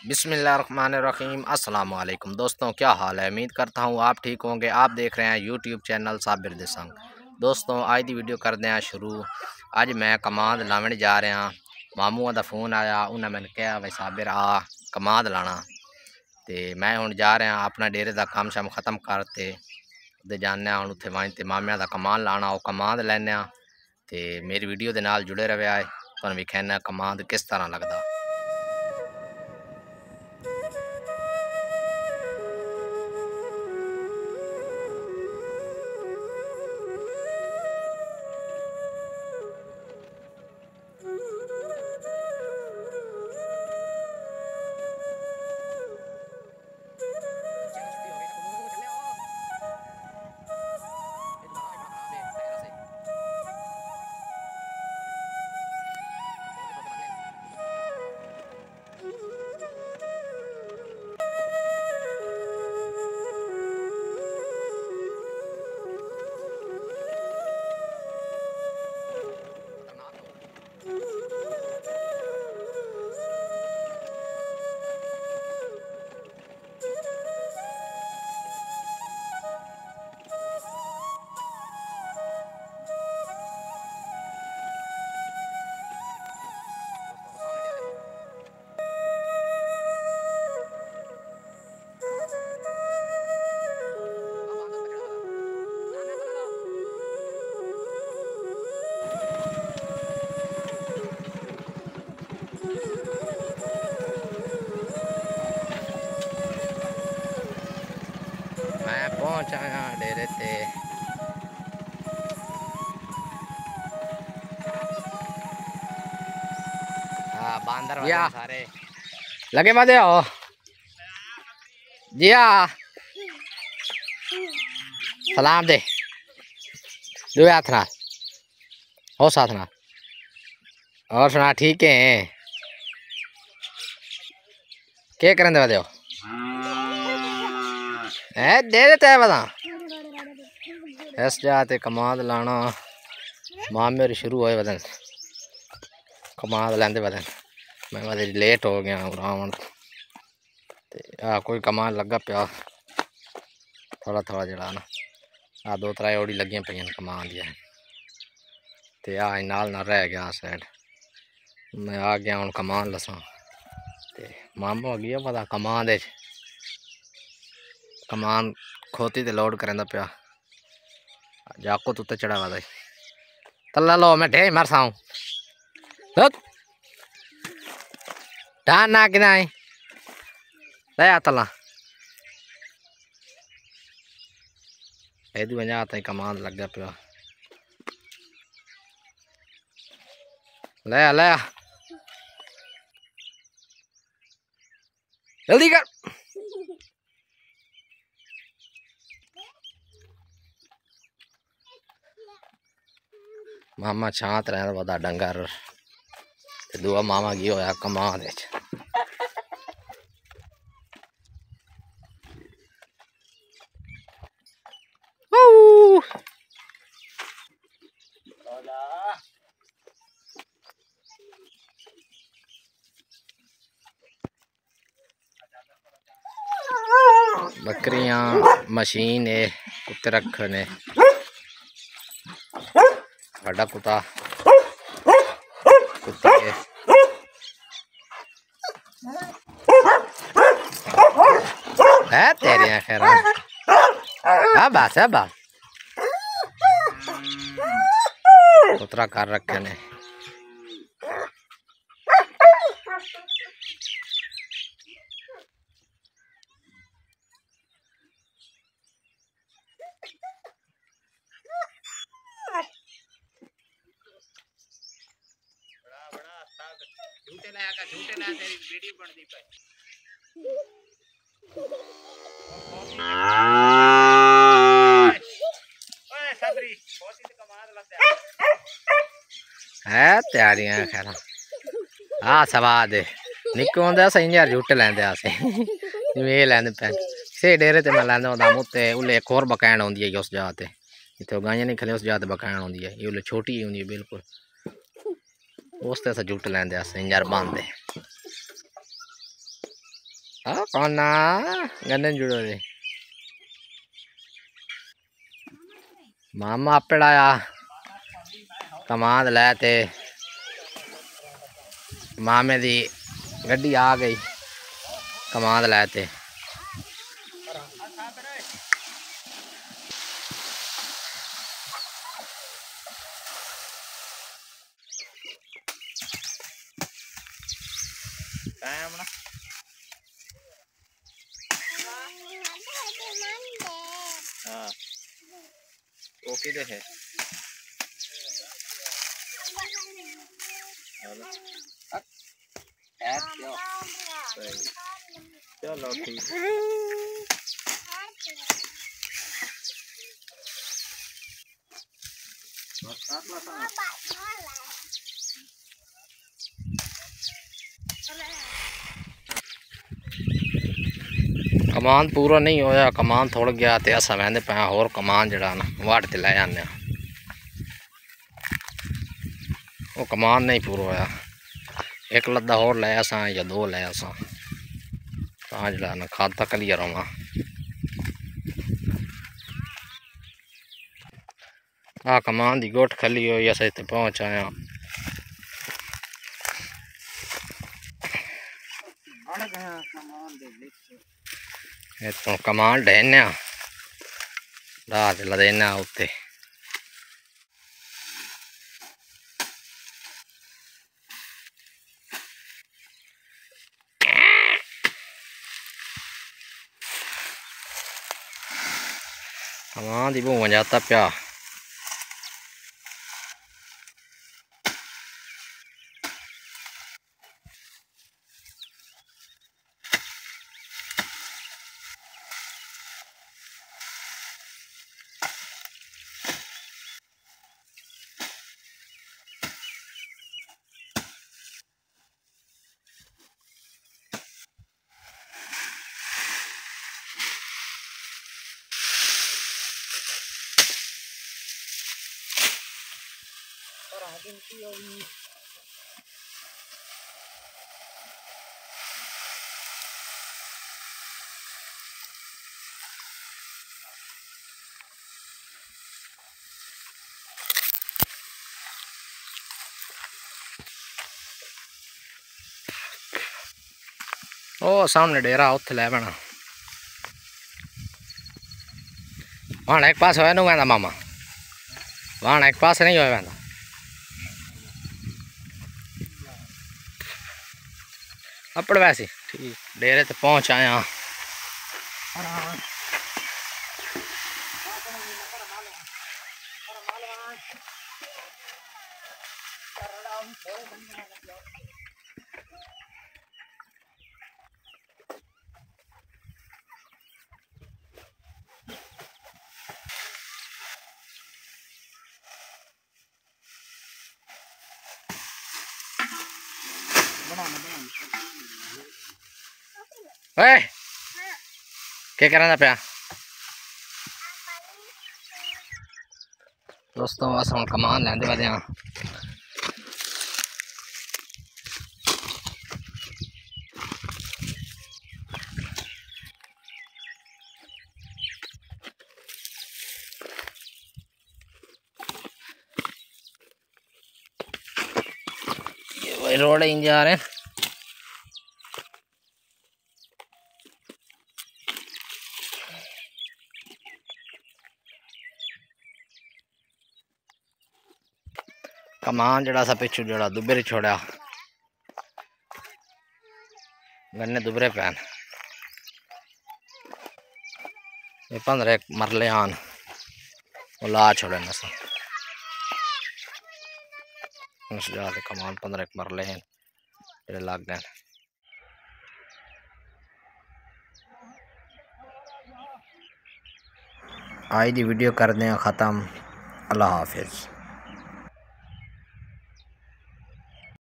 बिस्मिल्लाहिर्रहमानिर्रहीम। अस्सलाम वालेकुम दोस्तों, क्या हाल है। उम्मीद करता हूँ आप ठीक होंगे। आप देख रहे हैं यूट्यूब चैनल साबिर दे संग। दोस्तों आज दी वीडियो करते हैं शुरू। अज मैं कमाद लावन जा रहा। मामू का फ़ोन आया, उन्हें मैंने कहा भाई साबिर आ कमाद लाना। तो मैं हूँ जा रहा अपना डेरे का काम शाम ख़त्म करते जाने हूँ उत्थे वहीं तो मामिया का कमाद लाना, वो कमाद लैने। तो मेरी वीडियो के नाल जुड़े रहे आए, तुहानूं विखाना कमाद किस तरह लगता। मैं पहुंच आया डेरे ते। हाँ बांदर वाले सारे लगे मजे हो जी। हाँ सलाम दे दो हाथ ना हो साथ ना। और सुना ठीक है क्या करें दे हो दे देते है बता इस जाते कमाद लाना। मामे शुरू होए बदन कमाद लेंदे बदन मैं बदे लेट हो गया रावण। कोई कमाद लगा पिया थोड़ा थोड़ा जड़ा ना। आ दो त्रै ओड़ी लगियां पे कमाद दियां ते आ नाल ना रह गया साइड। मैं आ गया हूँ कमान लसा ते मामू आ गया पता कमान कमान खोती ते लोड करेंदा पिया जाको तू ते चढ़ा वा तला लो मैं ढे मर साऊं डान ना कि नहीं ले आ तला एदी वजह आता कमान लग गया पिया ले आ ले आ जल्दी कर। मामा छात रहे बता डंगर दुआ मामा की होया कमान दे बकरियां मशीन है कुत्ते रखने बड़ा कुत्ता कुत्ते है तेरे खैर। हाँ बस है बस कुतरा कर रखे ने। झूठे लाया तेरी वीडियो बन दी पे है तैयारियां खैर। हाँ सवाद निक्के होंदे अस इ'यां झूठे लैंदे असें जिवें एह् लैंदे पे से डेरे ते मैं लैंदा होंदा मुत्ते उल्ले एक होर बकैन होंदी है उस जगह ते जित्थे गाइयां नहीं खले उस जगह ते बकैन होंदी है। ये उल्ले छोटी होंदी है बिल्कुल उस ते अस झूठे लैंदे अस इ'यां बांधे। हाँ कौन ना गन्ने जुड़ो दे मामा पढ़ाया कमांद लै ते मामे दी गड्डी आ गई कमांद लै ते हाँ ओके दे है चलो ठीक कमान पूरा नहीं होया कमान थोड़ गया तो अस वहदे पे होर कमान जड़ा ना वाट ते लै आने वो कमान नहीं पूरा होया एक लद्दा होर लै असा या दो लै असा तां जड़ा ना खाता क्लियर होवा आ कमान दी गोठ खली हुई अस इतने पहुंच आया तो कमान ढहने रात लदेना उत्ते कमान दी भूं जाता प्या ओ सामने डेरा उत्थे लै पैना वहां एक पास होया नहीं वहदा मामा वहां एक पास नहीं होया वहदा अपड़ वैसे ठीक डेरे ते पहुंच आया क्या करना था प्या दोस्तों अस हम कमान लैंदे वदे हाँ ये रोड इन जा रहे हैं कमान जड़ा सा पिछू जड़ा दुबरे छोड़ा गन्ने दुबरे पैन ये 15 मरले आन वो ला छोड़े न उस जाते कमान 15 मरले हैं जेड़े लग गए आज दी वीडियो कर दें ख़त्म अल्लाह हाफिज़।